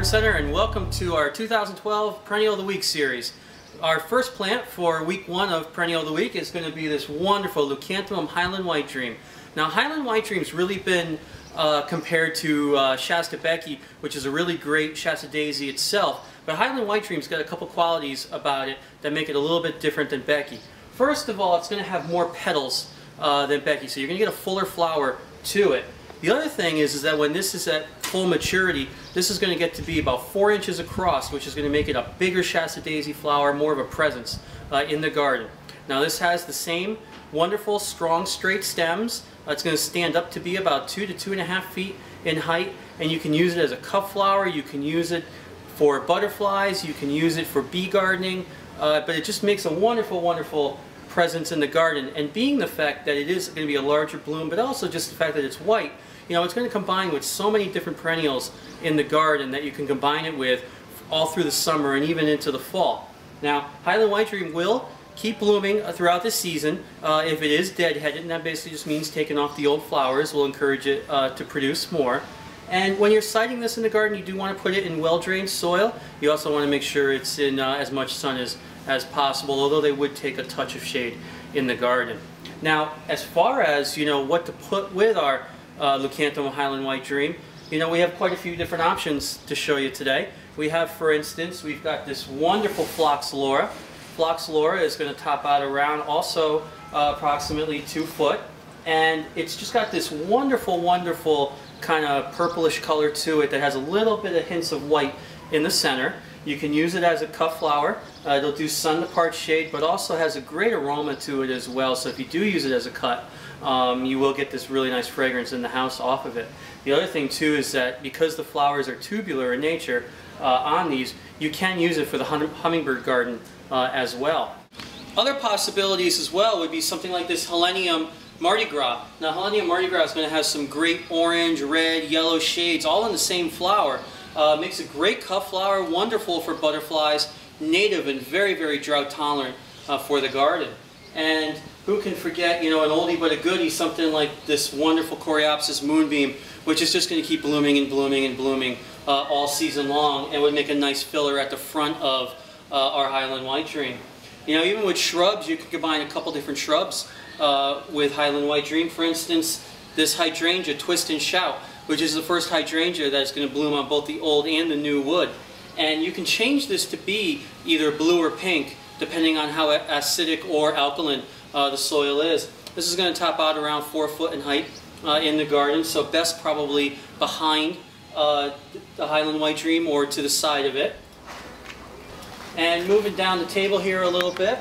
Center, and welcome to our 2012 Perennial of the Week series. Our first plant for week 1 of Perennial of the Week is going to be this wonderful Leucanthemum Highland White Dream. Now, Highland White Dream's really been compared to Shasta Becky, which is a really great Shasta Daisy itself, but Highland White Dream's got a couple qualities about it that make it a little bit different than Becky. First of all, it's going to have more petals than Becky, so you're going to get a fuller flower to it. The other thing is that when this is at full maturity, this is going to get to be about 4 inches across, which is going to make it a bigger Shasta Daisy flower, more of a presence in the garden. Now, this has the same wonderful, strong, straight stems. It's going to stand up to be about 2 to 2.5 feet in height, and you can use it as a cup flower. You can use it for butterflies. You can use it for bee gardening, but it just makes a wonderful, wonderful presence in the garden. And being the fact that it is going to be a larger bloom, but also just the fact that it's white, you know, it's going to combine with so many different perennials in the garden that you can combine it with all through the summer and even into the fall. Now, Highland White Dream will keep blooming throughout the season. If it is deadheaded, and that basically just means taking off the old flowers, will encourage it to produce more. And when you're siting this in the garden, you do want to put it in well-drained soil. You also want to make sure it's in as much sun as possible, although they would take a touch of shade in the garden. Now, as far as, you know, what to put with our Leucanthemum Highland White Dream, you know, we have quite a few different options to show you today. We have, for instance, we've got this wonderful Phlox Laura. Phlox Laura is going to top out around also approximately 2 foot, and it's just got this wonderful, wonderful kind of purplish color to it that has a little bit of hints of white in the center. You can use it as a cut flower. It'll do sun to part shade, but also has a great aroma to it as well. So if you do use it as a cut, you will get this really nice fragrance in the house off of it. The other thing too is that because the flowers are tubular in nature on these, you can use it for the hummingbird garden as well. Other possibilities as well would be something like this Helenium Mardi Gras. Now, Helenium Mardi Gras is going to have some great orange, red, yellow shades all in the same flower. Makes a great cut flower, wonderful for butterflies, native and very, very drought tolerant for the garden. And who can forget, you know, an oldie but a goodie, something like this wonderful Coreopsis Moonbeam, which is just going to keep blooming and blooming and blooming all season long, and would make a nice filler at the front of our Highland White Dream. You know, even with shrubs, you can combine a couple different shrubs with Highland White Dream. For instance, this hydrangea, Twist and Shout, which is the first hydrangea that's going to bloom on both the old and the new wood. And you can change this to be either blue or pink, depending on how acidic or alkaline the soil is. This is going to top out around 4 foot in height in the garden, so best probably behind the Highland White Dream or to the side of it. And moving down the table here a little bit,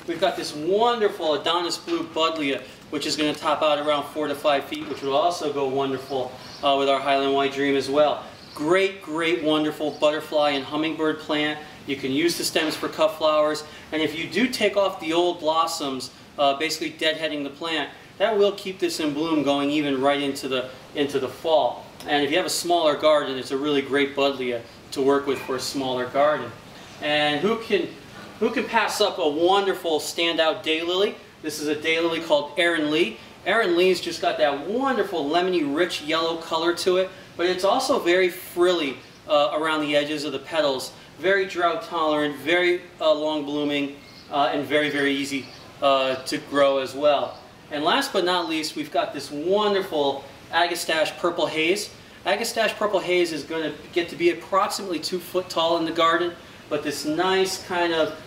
we've got this wonderful Adonis Blue Buddleia, which is going to top out around 4 to 5 feet, which will also go wonderful with our Highland White Dream as well. Great, great, wonderful butterfly and hummingbird plant. You can use the stems for cut flowers, and if you do take off the old blossoms, basically deadheading the plant, that will keep this in bloom going even right into the fall. And if you have a smaller garden, it's a really great Buddleia to work with for a smaller garden. And who can pass up a wonderful standout daylily? This is a daylily called Erin Lee. Erin Lee's just got that wonderful lemony rich yellow color to it, but it's also very frilly around the edges of the petals. Very drought tolerant, very long blooming, and very, very easy to grow as well. And last but not least, we've got this wonderful Agastache Purple Haze. Agastache Purple Haze is going to get to be approximately 2 foot tall in the garden, but this nice kind of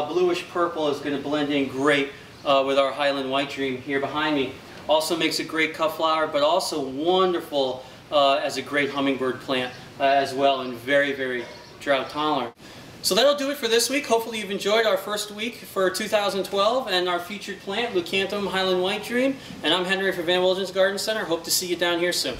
bluish purple is going to blend in great with our Highland White Dream here behind me. Also makes a great cut flower, but also wonderful as a great hummingbird plant as well, and very, very drought tolerant. So that'll do it for this week. Hopefully you've enjoyed our first week for 2012 and our featured plant, Leucanthemum Highland White Dream. And I'm Henry for Van Wilgen's Garden Center. Hope to see you down here soon.